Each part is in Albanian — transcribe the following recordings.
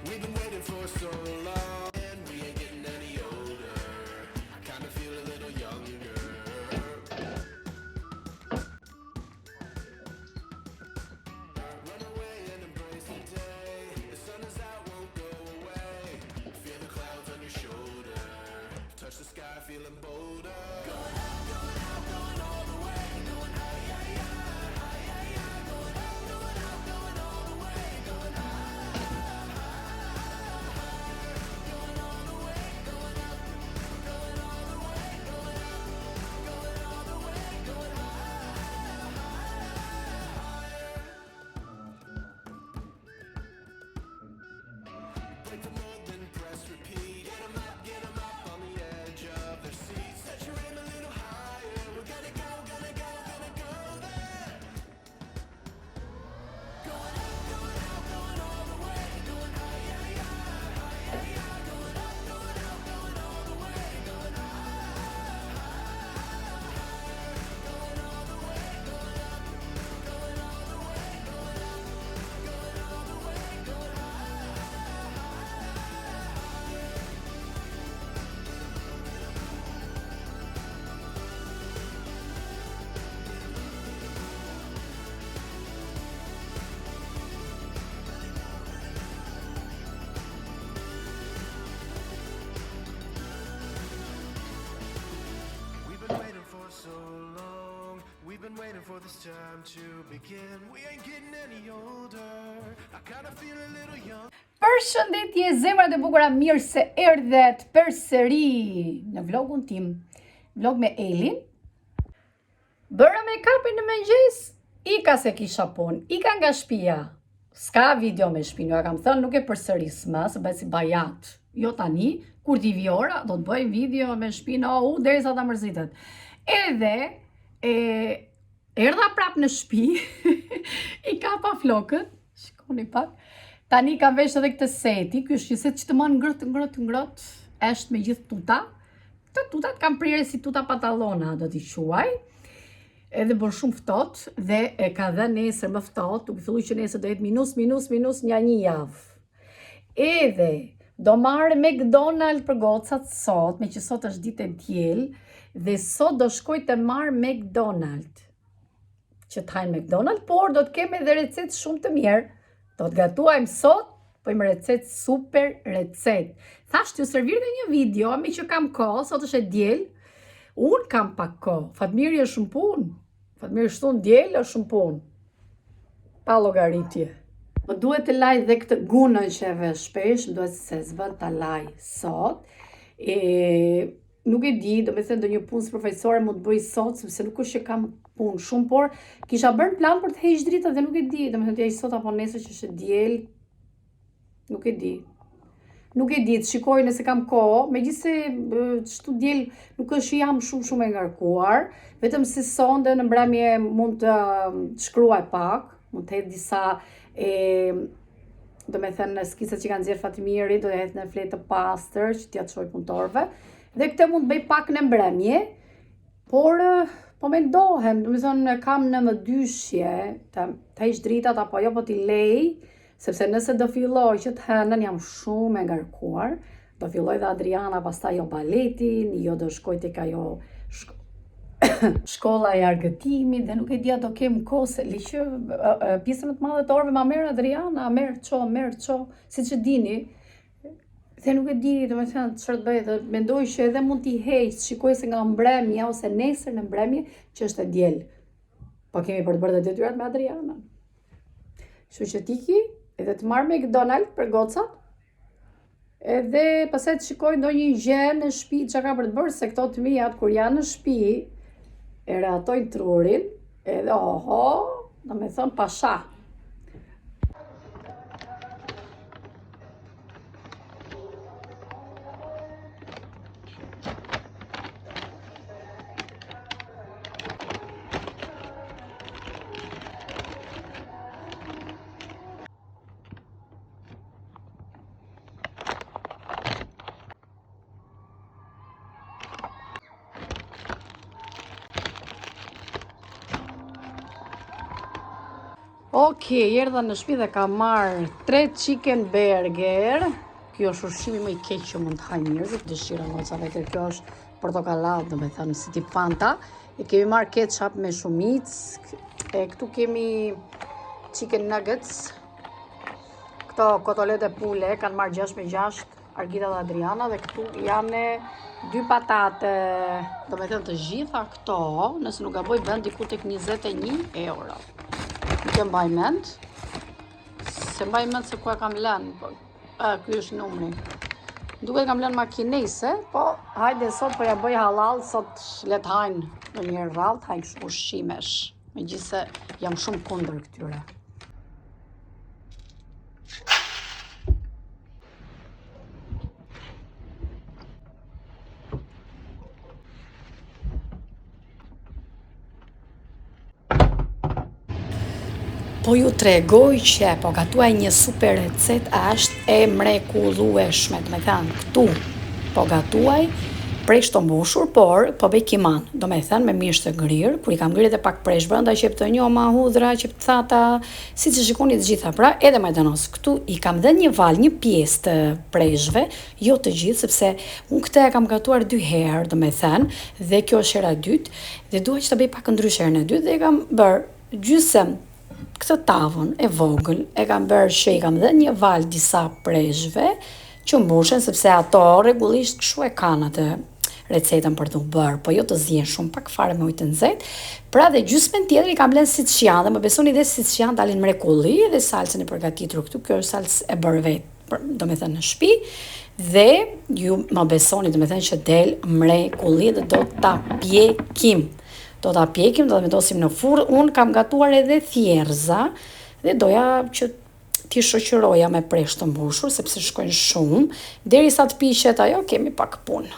We've been waiting for so long, and we ain't getting any older. I kind of feel a little younger. Run away and embrace the day. The sun is out, won't go away. Feel the clouds on your shoulder. Touch the sky, feeling bolder. Going up, going all the way. Going high, high, high, high, high, high. Going up, going all the way. Going high, going all the way. Going up, going all the way. Going up, going all the way. Going break the mold, then press repeat. Get 'em up on the edge of their seats. Set your aim a little higher. We're gonna go there. Going up, going all the way. Going high, high, high, high, high. Going up, going all the way. Going high, going all the way. Going up, going all the way. Going up, going all the way. Going We've been waiting for so long. We've been waiting for this time to begin. We ain't getting any older. I kind of feel a little young. Përshëndetje zemrat e bukura, mirë se erdhet përsëri në vlogun tim, vlog me Elin. Bëra make-upin në mëngjes, ika se kisha punë, ika nga shtëpia. S'ka video me shtëpinë, ja kam thënë nuk e përsëris më, se bëhet si bajat. Jo tani, kur t'i vi ora, do të bëj video me shtëpinë, derisa ta mërzitet. Edhe erdha prap në shtëpi, i kapa flokët, shikoni pak. Tani kam vesh edhe këtë seti, ky është një set që të man ngrot, është me gjithë tuta. Këto tutat kam prerë si tuta pantallona, do t'i quaj. Edhe bën shumë ftohtë dhe e ka dhënë nesër më ftohtë, duke filluar që nesër do jetë minus një javë. Edhe do marr McDonald's për gocat sot, me që sot është ditë e diel, dhe sot do shkoj të marr McDonald's. Që të hajnë McDonald's, por do të kem edhe recetë shumë të mirë. Do të gatuajmë sot, bëjmë recet, super recet. Thash t'ju servir dhe një video, me që kam kohë, sot është e diel, unë kam pak kohë, Fatmiri është shumë punë, Fatmiri shtunë diel është shumë punë, pa llogaritje. Më duhet të laj dhe këtë gunën që e vesh shpesh, më duhet se s'bën ta laj sot, nuk e di, do me thënë do një punë së profesore mu të bëj sot, sepse nuk është që kam punë shumë, por kisha bërë plan për të heq drita dhe nuk e di, do me thënë të heq sot apo nesër që është diel, nuk e di. Nuk e di, të shikoj nëse kam kohë, megjithëse çtu diel nuk është jam shumë e ngarkuar, vetëm se sonde në mbrëmje mund të shkruaj pak, mund të hedh disa do me thënë skisat që kanë nxjerr Fatmiri, do të hedh në fletë të pastër që t'ja çoj punëtorëve. Dhe këtë mund të bëj pak në mbrëmje, por po mendohem, do me thënë kam në më dyshje të heq dritat apo jo, po t'i lej, sepse nëse do filloj që të hënën jam shumë e ngarkuar, do filloj dhe Adriana pastaj jo baletin, jo do shkoj tek ajo shkolla e argëtimit dhe nuk e dia do kem kohë se liqë pjesën më të madhe të orëve ma merr Adriana, merr ço, siç e dini. Dhe nuk e di, do me thënë çfarë të bëj, dhe mendoj që edhe mund t'i heq, shikoj se nga mbrëmja ose nesër në mbrëmje që është e diel. Po kemi për të bërë dhe detyrat me Adriana. Kështu që tiki, edhe të marr McDonald's për gocat, edhe pastaj të shikoj ndonjë gjë në shtëpi çka ka për të bërë, se këto të mijat kur janë në shtëpi, e ratojnë trurin, edhe do me thënë pasha. Okej, erdha në shtëpi dhe ka marrë 3 chicken burger. Kjo është ushqimi më i keq që mund të hajnë njerëzit. Dëshira gocave, kjo është portokallat, domethënë si tip Fanta. E kemi marrë ketchup me shumicë. E këtu kemi chicken nuggets. Këto kotolete pule kanë marrë 6/6 Argita dhe Adriana dhe këtu janë 2 patate. Domethënë të gjitha këto, nëse nuk gaboj, bën diku tek 21 euro. Nuk e mbaj mend. Se mbaj mend se ku e kam lënë, po. Ky është numri. Duket kam lënë makinese, po hajde sot po ja bëj halal, sot le të hajnë ndonjëherë rrallë, hajnë kështu ushqimesh. Megjithëse jam shumë kundër këtyre. Po ju tregoj që po gatuaj një super recet, është e mrekullueshme. Do me thënë, këtu po gatuaj presh të mbushur, por po bëj kiman. Do me thënë me mish të grirë, kur i kam grirë dhe pak presh brenda, qep të njoma, hudhra, qep të thata, si që shikoni të gjitha, pra edhe majdanos. Këtu i kam dhe një val, një pjesë të preshve, jo të gjithë, sepse unë këtë e kam gatuar 2 herë, do me thënë, dhe kjo është hera dytë, dhe dua që të bëj pak ndryshe herën e dytë, dhe e kam bërë gjysëm këtë tavën e vogël, e kam bërë që i kam dhe një val disa preshve që mbushen, sepse ato rregullisht kështu e kanë atë recetën për të bërë, po jo të zjen shumë, pak fare me ujë të nxehtë. Pra dhe gjysmën tjetër i kam lënë siç janë, dhe më besoni dhe siç janë dalin mrekulli, dhe salcën e përgatitur këtu, kjo është salcë e bërë vetë, do me thënë në shtëpi, dhe ju më besoni, do me thënë që del mrekulli dhe do ta pjekim. Do ta pjekim, do ta vendosim në furrë. Unë kam gatuar edhe thjerza dhe doja që t'i shoqëroja me presh të mbushur, sepse shkojnë shumë. Derisa të piqet ajo, kemi pak punë.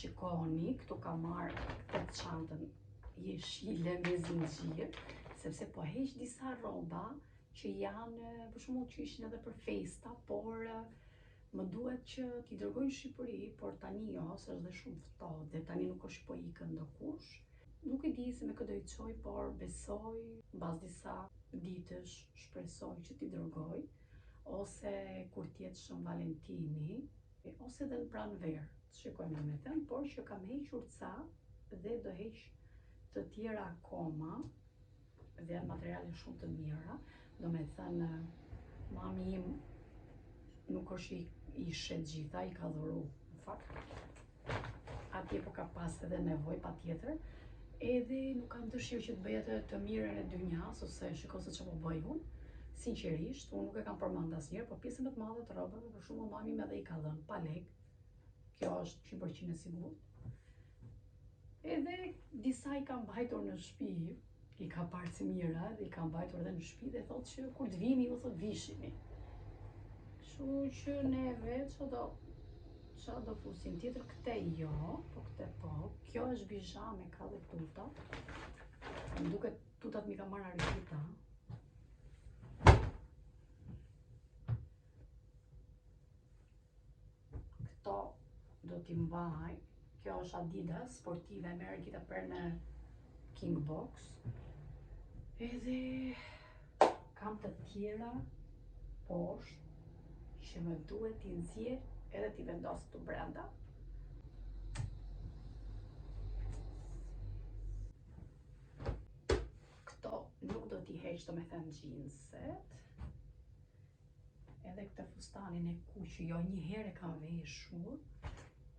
shikoni, këtu ka marrë këtë çantën jeshile me zinxhir, sepse po heq disa rroba që janë, për shembull, që ishin edhe për festa, por më duhet që t'i dërgoj në Shqipëri, por tani jo, se është dhe shumë ftohtë dhe tani nuk është po ikën ndokush. Nuk e di se me këtë do i çoj, por besoj, mbas disa ditësh, shpresoj që t'i dërgoj, ose kur t'jetë Shën Valentini, ose edhe në pranverë, shikojmë me thënë, por që kam hequr ca dhe do heq të tjera akoma, dhe janë materiale shumë të mira, do me thënë, mami im nuk është i shet gjitha, i ka dhuru, në fakt, atje po ka pas edhe nevoj pa tjetër, edhe nuk kam dëshirë që të bëjë të mirën e dynjas, ose shiko se që po bëj unë, sinqerisht, unë nuk e kam përmend asnjëherë, po pjesën më të madhe të rrobave, për shembull mami më edhe i ka dhënë pa lek. Kjo është 100% e sigurt. Edhe disa i kam mbajtur në shtëpi, i ka parë si mira dhe i kam mbajtur edhe në shtëpi dhe thotë që kur të vini, u thotë vishini. Kështu që neve çfarë do fusim tjetër, këte jo, po këte po. Kjo është bizhame, ka dhe tuta. Më duket tutat mi ka marrë Argita. Këto do t'i mbaj. Kjo është Adidas sportive me Argita për në King Box. Edhe kam të tjera poshtë që më duhet t'i nxjerr edhe t'i vendos këtu brenda. Këto nuk do t'i heq, do me thënë jeanset. Edhe këtë fustanin e kuqë, jo një herë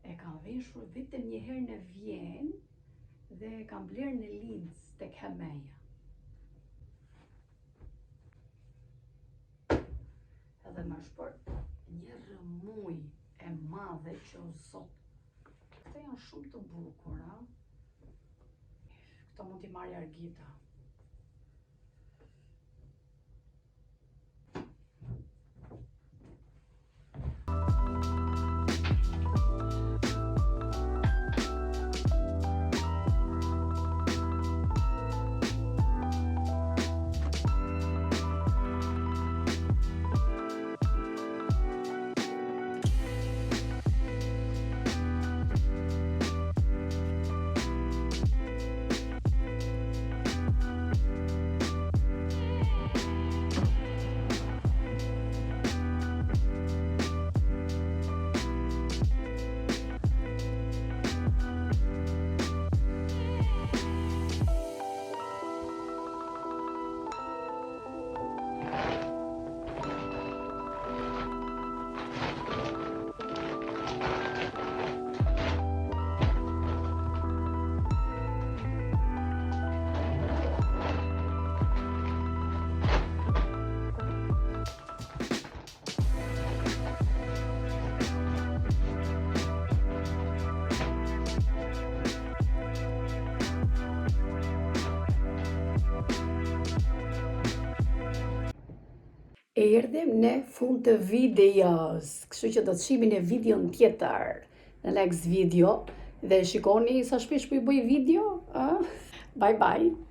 e kam veshur vetëm një herë në Vjenë dhe e kam blerë në Linz tek Hemeja. Edhe më shpër një rëmuj e madhe që o zot. Këto janë shumë të bukura. Këto mund t'i marrë Argita. Erdhem në fund të videos, kështu që do të shihni në videon tjetër në Lex Video dhe shikoni sa shpesh po i bëj video, Bye bye.